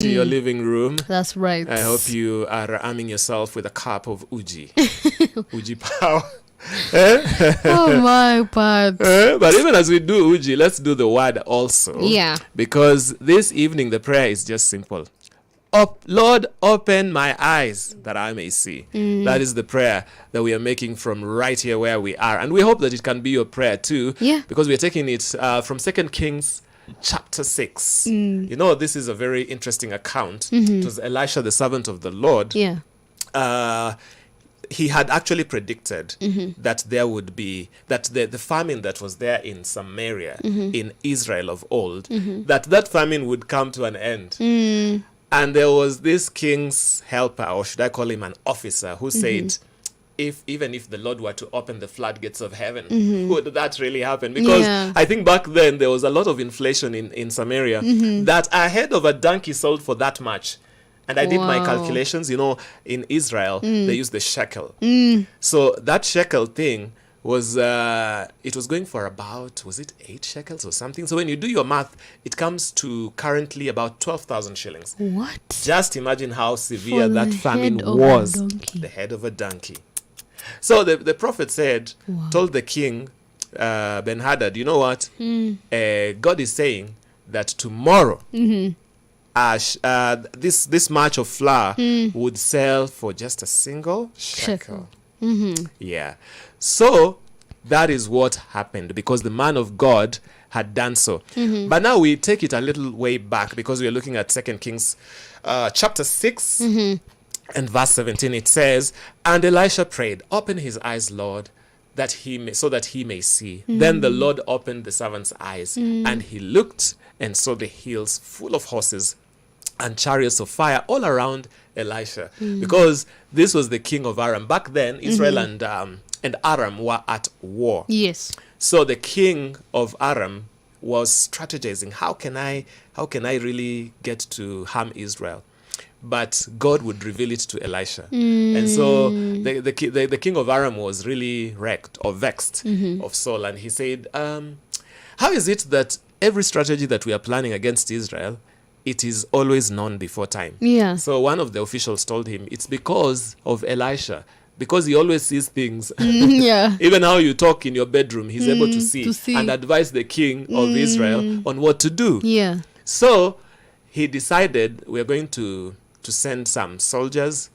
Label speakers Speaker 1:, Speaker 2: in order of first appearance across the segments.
Speaker 1: to your living room.
Speaker 2: That's right.
Speaker 1: I hope you are arming yourself with a cup of Uji. Uji power.
Speaker 2: Oh my part.
Speaker 1: But even as we do Uji, let's do the word also.
Speaker 2: Yeah.
Speaker 1: Because this evening the prayer is just simple. Lord, open my eyes that I may see. That is the prayer that we are making from right here where we are. And we hope that it can be your prayer too.
Speaker 2: Yeah.
Speaker 1: Because we are taking it from 2 Kings chapter 6. You know, this is a very interesting account. It was Elisha, the servant of the Lord.
Speaker 2: Yeah.
Speaker 1: He had actually predicted that there would be, that the famine that was there in Samaria, in Israel of old, that famine would come to an end. And there was this king's helper, or should I call him an officer, who said, even if the Lord were to open the floodgates of heaven, would that really happen? Because I think back then there was a lot of inflation in Samaria, that a head of a donkey sold for that much. And I did my calculations, you know, in Israel, they use the shekel. So that shekel thing was, it was going for about, was it 8 shekels or something? So when you do your math, it comes to currently about 12,000 shillings.
Speaker 2: What?
Speaker 1: Just imagine how severe
Speaker 2: For
Speaker 1: that
Speaker 2: the
Speaker 1: famine
Speaker 2: head of a
Speaker 1: was.
Speaker 2: donkey.
Speaker 1: The head of a donkey. So the prophet said, told the king, Ben-Hadad, you know what? God is saying that tomorrow, this match of flour would sell for just a single shekel. Yeah. So that is what happened, because the man of God had done so. But now we take it a little way back, because we are looking at 2 Kings chapter 6 and verse 17. It says, and Elisha prayed, open his eyes, Lord, that he may, so that he may see. Then the Lord opened the servant's eyes, and he looked and saw the hills full of horses and chariots of fire all around Elisha, because this was the king of Aram. Back then, Israel and Aram were at war.
Speaker 2: Yes.
Speaker 1: So the king of Aram was strategizing. How can I really get to harm Israel? But God would reveal it to Elisha. And so the king of Aram was really wrecked or vexed of Saul. And he said, how is it that every strategy that we are planning against Israel, it is always known before time?
Speaker 2: Yeah.
Speaker 1: So one of the officials told him, it's because of Elisha, because he always sees things.
Speaker 2: Yeah.
Speaker 1: Even how you talk in your bedroom, he's able to see and advise the king of Israel on what to do.
Speaker 2: Yeah.
Speaker 1: So he decided, we're going to send some soldiers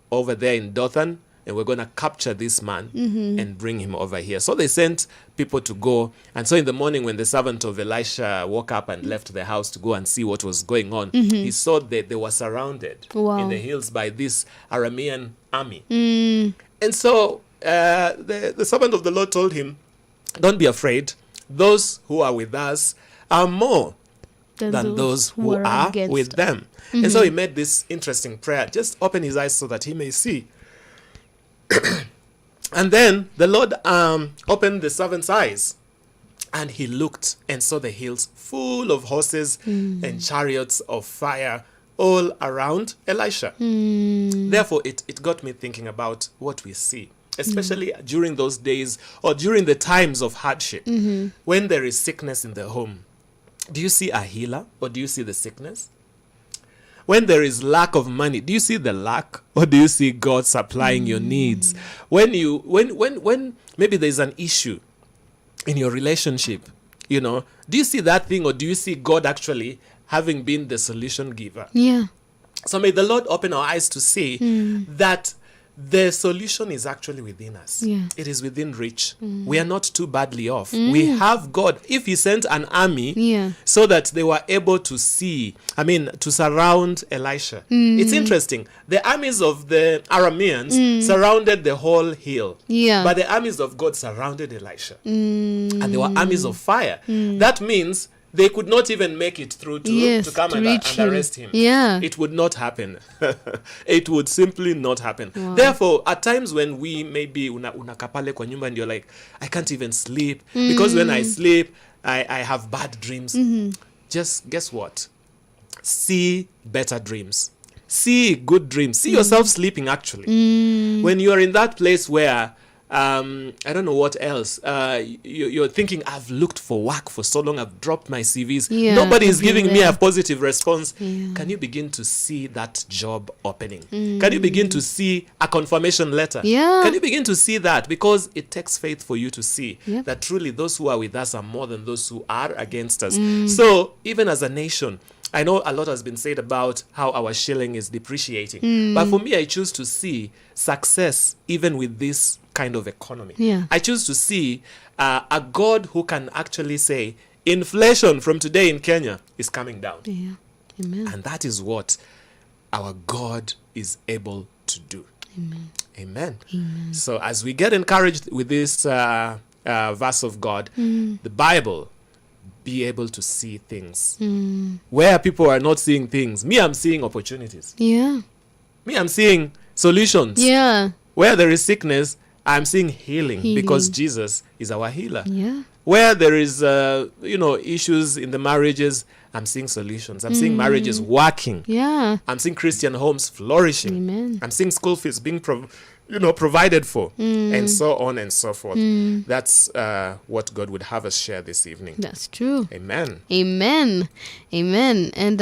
Speaker 1: over there in Dothan, and we're going to capture this man and bring him over here. So they sent people to go. And so in the morning, when the servant of Elisha woke up and left the house to go and see what was going on, he saw that they were surrounded in the hills by this Aramean army. And so the servant of the Lord told him, don't be afraid. Those who are with us are more than those who are with them. And so he made this interesting prayer. Just open his eyes so that he may see. And then the Lord opened the servant's eyes, and he looked and saw the hills full of horses and chariots of fire all around Elisha. Therefore, it got me thinking about what we see, especially during those days or during the times of hardship, when there is sickness in the home. Do you see a healer, or do you see the sickness? When there is lack of money, do you see the lack, or do you see God supplying your needs? When maybe there's an issue in your relationship, you know, do you see that thing, or do you see God actually having been the solution giver?
Speaker 2: Yeah.
Speaker 1: So may the Lord open our eyes to see that the solution is actually within us.
Speaker 2: Yeah.
Speaker 1: It is within reach. We are not too badly off. We have God. If he sent an army so that they were able to to surround Elisha. It's interesting. The armies of the Arameans surrounded the whole hill.
Speaker 2: Yeah.
Speaker 1: But the armies of God surrounded Elisha. And they were armies of fire. That means they could not even make it through to come and arrest him.
Speaker 2: Yeah.
Speaker 1: It would not happen. It would simply not happen. Wow. Therefore, at times when we maybe unakapale kwa nyumba and you're like, I can't even sleep because when I sleep, I have bad dreams. Just guess what? See better dreams. See good dreams. See yourself sleeping actually. When you are in that place where I don't know what else. You're thinking, I've looked for work for so long, I've dropped my CVs.
Speaker 2: Yeah,
Speaker 1: Nobody is
Speaker 2: I've been
Speaker 1: giving me
Speaker 2: there.
Speaker 1: a positive response.
Speaker 2: Yeah.
Speaker 1: Can you begin to see that job opening? Can you begin to see a confirmation letter?
Speaker 2: Yeah.
Speaker 1: Can you begin to see that? Because it takes faith for you to see
Speaker 2: Yep.
Speaker 1: that truly those who are with us are more than those who are against us. So even as a nation, I know a lot has been said about how our shilling is depreciating. But for me, I choose to see success even with this kind of economy.
Speaker 2: Yeah.
Speaker 1: I choose to see a God who can actually say, inflation from today in Kenya is coming down.
Speaker 2: Yeah. Amen.
Speaker 1: And that is what our God is able to do. Amen. So as we get encouraged with this verse of God, the Bible, be able to see things. Where people are not seeing things, me, I'm seeing opportunities.
Speaker 2: Yeah.
Speaker 1: Me, I'm seeing solutions.
Speaker 2: Yeah.
Speaker 1: Where there is sickness, I'm seeing healing, because
Speaker 2: Healing.
Speaker 1: Jesus is our healer.
Speaker 2: Yeah.
Speaker 1: Where there is, issues in the marriages, I'm seeing solutions. I'm seeing marriages working.
Speaker 2: Yeah.
Speaker 1: I'm seeing Christian homes flourishing.
Speaker 2: Amen.
Speaker 1: I'm seeing school fees being provided for, and so on and so forth. That's what God would have us share this evening.
Speaker 2: That's true.
Speaker 1: Amen.
Speaker 2: Amen. Amen. And